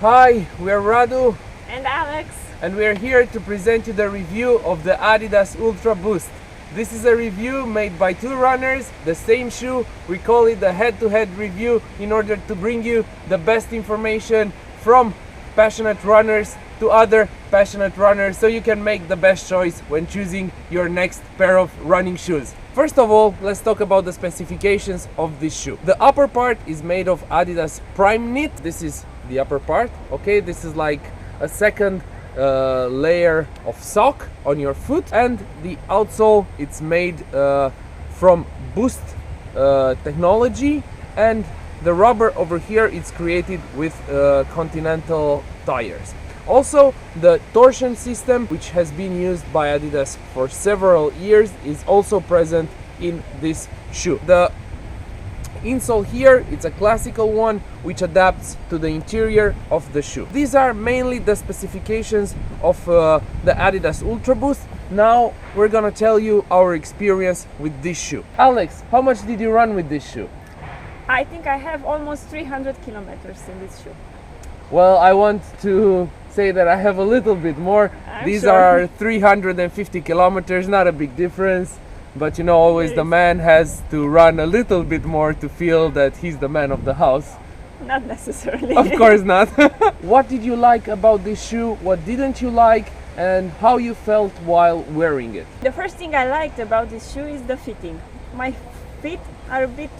Hi, we are Radu and Alex, and we are here to present you the review of the Adidas Ultra Boost. This is a review made by two runners, the same shoe. We call it the head-to-head review in order to bring you the best information from passionate runners to other passionate runners, so you can make the best choice when choosing your next pair of running shoes. First of all, let's talk about the specifications of this shoe. The upper part is made of Adidas Prime Knit. This is the upper part, okay? This is like a second layer of sock on your foot, and the outsole, it's made from Boost technology, and the rubber over here is created with Continental tires. Also, the torsion system, which has been used by Adidas for several years, is also present in this shoe. The insole here, it's a classical one which adapts to the interior of the shoe. These are mainly the specifications of the Adidas Ultra Boost. Now we're gonna tell you our experience with this shoe. Alex, how much did you run with this shoe? I think I have almost 300 kilometers in this shoe. Well, I want to say that I have a little bit more. These are 350 kilometers, not a big difference. But you know, always the man has to run a little bit more to feel that he's the man of the house. Not necessarily. Of course not. What did you like about this shoe? What didn't you like? And how you felt while wearing it? The first thing I liked about this shoe is the fitting. My feet are a bit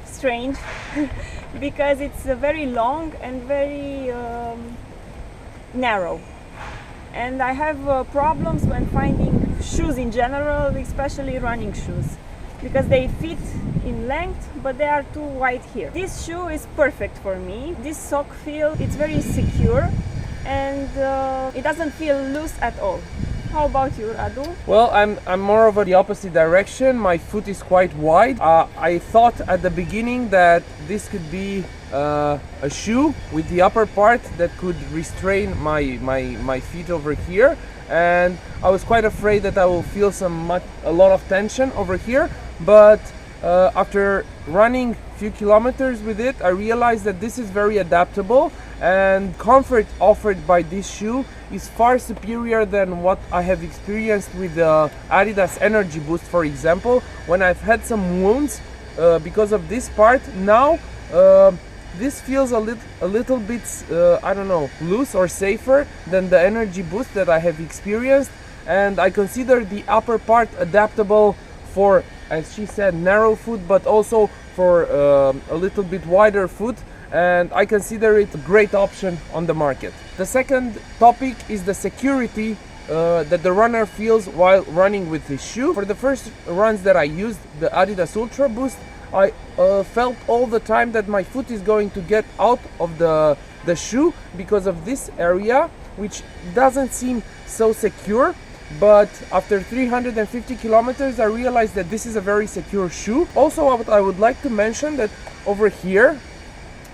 strange because it's very long and very narrow. And I have problems when finding shoes in general, especially running shoes, because they fit in length but they are too wide here. This shoe is perfect for me. This sock feel, it's very secure and it doesn't feel loose at all. How about you, Radu? Well, I'm more of the opposite direction. My foot is quite wide. I thought at the beginning that this could be a shoe with the upper part that could restrain my feet over here, and I was quite afraid that I will feel a lot of tension over here. But after running a few kilometers with it, I realized that this is very adaptable, and comfort offered by this shoe is far superior than what I have experienced with the Adidas Energy Boost, for example. When I've had some wounds because of this part, now this feels a little bit, I don't know, loose or safer than the Energy Boost that I have experienced. And I consider the upper part adaptable for, as she said, narrow foot, but also for a little bit wider foot. And I consider it a great option on the market. The second topic is the security that the runner feels while running with this shoe. For the first runs that I used the Adidas Ultra Boost, I felt all the time that my foot is going to get out of the shoe because of this area, which doesn't seem so secure. But after 350 kilometers, I realized that this is a very secure shoe. Also, I would like to mention that over here,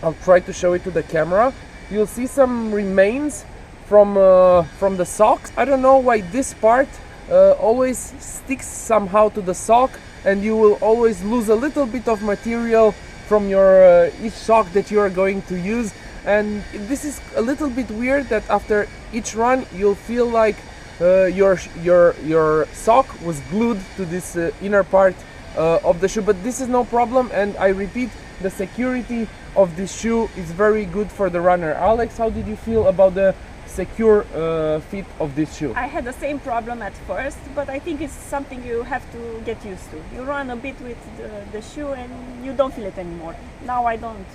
I'll try to show it to the camera, you'll see some remains from the socks. I don't know why this part always sticks somehow to the sock, and you will always lose a little bit of material from your each sock that you are going to use. And this is a little bit weird that after each run you'll feel like your sock was glued to this inner part of the shoe. But this is no problem, and I repeat, the security of this shoe is very good for the runner. Alex, how did you feel about the secure fit of this shoe? I had the same problem at first, but I think it's something you have to get used to. You run a bit with the shoe and you don't feel it anymore. Now I don't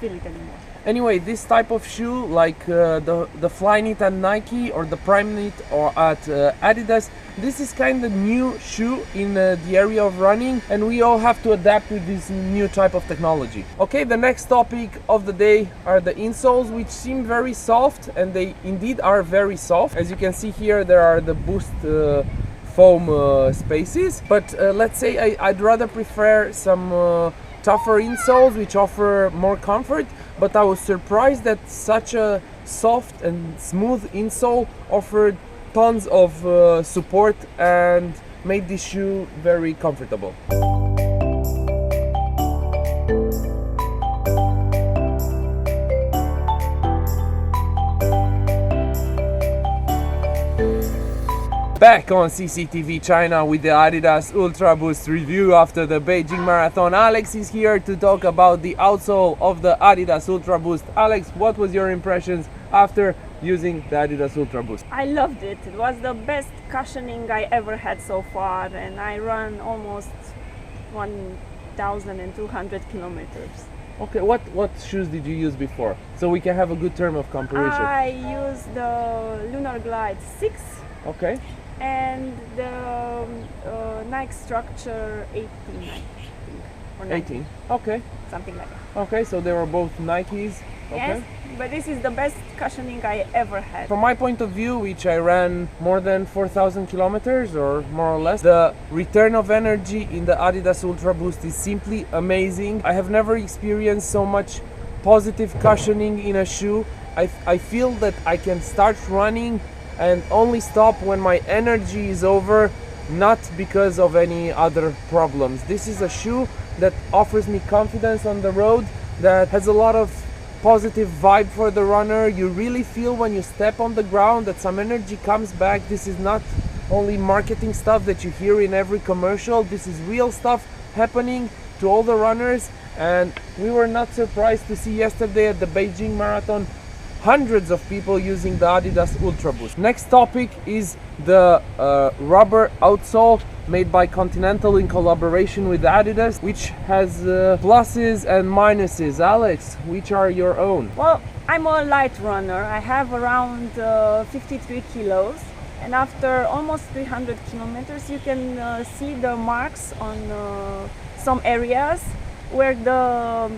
feel it anymore. Anyway, this type of shoe, like the Flyknit at Nike or the Prime Knit or at Adidas, this is kind of new shoe in the area of running, and we all have to adapt with this new type of technology. Okay, the next topic of the day are the insoles, which seem very soft, and they indeed are very soft. As you can see here, there are the Boost foam spaces, but let's say I'd rather prefer some tougher insoles which offer more comfort. But I was surprised that such a soft and smooth insole offered tons of support and made this shoe very comfortable. Back on CCTV China with the Adidas Ultra Boost review after the Beijing Marathon. Alex is here to talk about the outsole of the Adidas Ultra Boost. Alex, what was your impressions after using the Adidas Ultra Boost? I loved it. It was the best cushioning I ever had so far, and I ran almost 1,200 kilometers. Okay, what shoes did you use before? So we can have a good term of comparison. I used the Lunar Glide 6. Okay. And the Nike Structure 18, I think, or 18. Okay. Something like that. Okay, so they were both Nikes. Okay. Yes, but this is the best cushioning I ever had. From my point of view, which I ran more than 4,000 kilometers or more or less, the return of energy in the Adidas Ultra Boost is simply amazing. I have never experienced so much positive cushioning in a shoe. I feel that I can start running and only stop when my energy is over, not because of any other problems. This is a shoe that offers me confidence on the road, that has a lot of positive vibe for the runner. You really feel when you step on the ground that some energy comes back. This is not only marketing stuff that you hear in every commercial. This is real stuff happening to all the runners, and we were not surprised to see yesterday at the Beijing Marathon hundreds of people using the Adidas Ultra Boost. Next topic is the rubber outsole made by Continental in collaboration with Adidas, which has pluses and minuses. Alex, which are your own? Well, I'm a light runner. I have around 53 kilos, and after almost 300 kilometers you can see the marks on some areas where the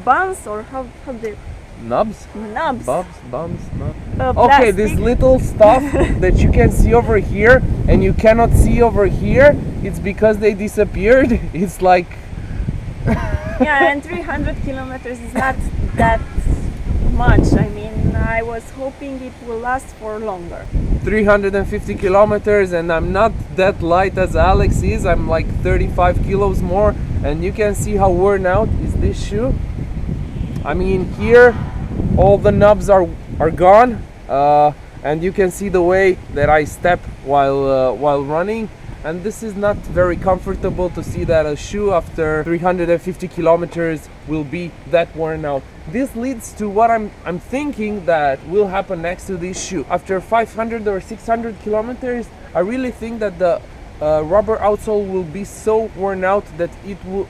buns, or how they Nubs? Nubs. Bumps, nubs. Okay, Plastic. this little stuff that you can see over here and you cannot see over here, it's because they disappeared. It's like... Yeah, and 300 kilometers is not that much. I mean, I was hoping it will last for longer. 350 kilometers, and I'm not that light as Alex is. I'm like 35 kilos more, and you can see how worn out is this shoe. I mean, here all the nubs are gone, and you can see the way that I step while running, and this is not very comfortable to see that a shoe after 350 kilometers will be that worn out. This leads to what I'm thinking that will happen next to this shoe. After 500 or 600 kilometers, I really think that the rubber outsole will be so worn out that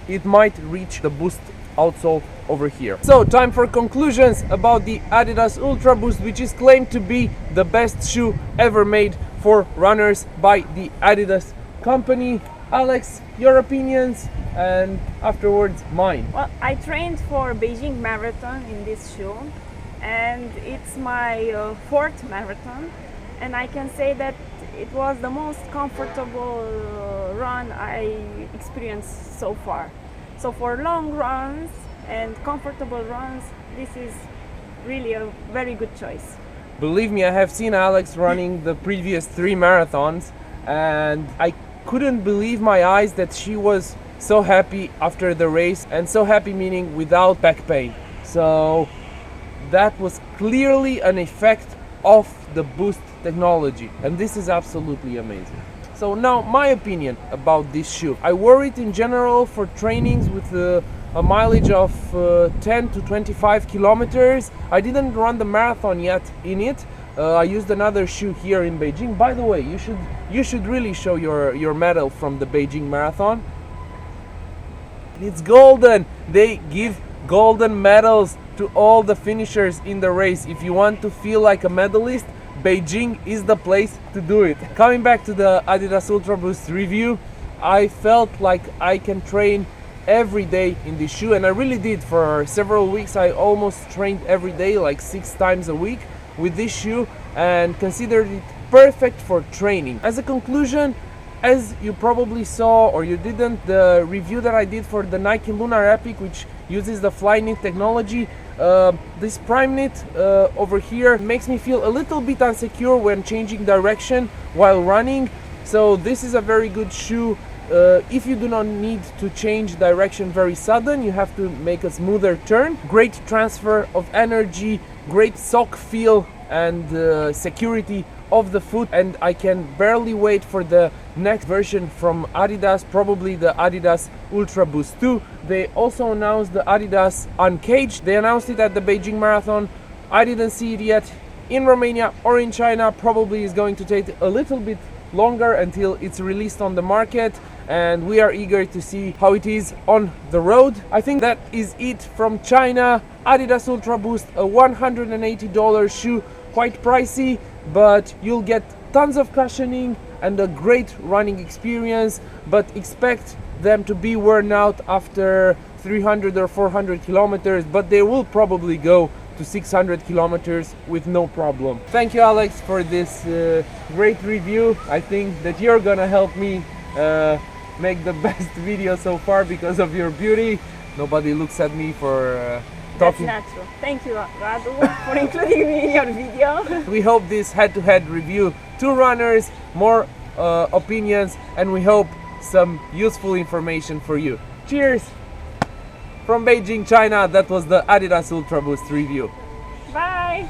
it might reach the Boost outsole over here. So time for conclusions about the Adidas Ultra Boost, which is claimed to be the best shoe ever made for runners by the Adidas company. Alex, your opinions, and afterwards mine. Well, I trained for Beijing Marathon in this shoe, and it's my fourth marathon, and I can say that it was the most comfortable run I experienced so far. So for long runs and comfortable runs, this is really a very good choice. Believe me, I have seen Alex running the previous 3 marathons, and I couldn't believe my eyes that she was so happy after the race, and so happy meaning without back pain. So that was clearly an effect of the Boost technology, and this is absolutely amazing. So now my opinion about this shoe. I wore it in general for trainings with a mileage of 10 to 25 kilometers. I didn't run the marathon yet in it. I used another shoe here in Beijing. By the way, you should really show your medal from the Beijing Marathon. It's golden. They give golden medals to all the finishers in the race. If you want to feel like a medalist, Beijing is the place to do it. Coming back to the Adidas Ultra Boost review, I felt like I can train every day in this shoe, and I really did. For several weeks I almost trained every day, like 6 times a week with this shoe, and considered it perfect for training. As a conclusion, as you probably saw, or you didn't, the review that I did for the Nike Lunar Epic, which uses the fly knit technology, this prime knit over here makes me feel a little bit insecure when changing direction while running. So this is a very good shoe if you do not need to change direction very sudden. You have to make a smoother turn. Great transfer of energy, great sock feel and security of the foot, and I can barely wait for the next version from Adidas, probably the Adidas Ultra Boost 2. They also announced the Adidas Uncaged. They announced it at the Beijing Marathon. I didn't see it yet in Romania or in China. Probably is going to take a little bit longer until it's released on the market, and we are eager to see how it is on the road. I think that is it from China. Adidas Ultra Boost, a $180 shoe, quite pricey, but you'll get tons of cushioning and a great running experience, but expect them to be worn out after 300 or 400 kilometers, but they will probably go to 600 kilometers with no problem. Thank you, Alex, for this great review. I think that you're gonna help me make the best video so far because of your beauty. Nobody looks at me for talking. That's not true. Thank you, Radu, for including me in your video. We hope this head-to-head review, 2 runners, more opinions, and we hope some useful information for you. Cheers! From Beijing, China, that was the Adidas Ultra Boost review. Bye!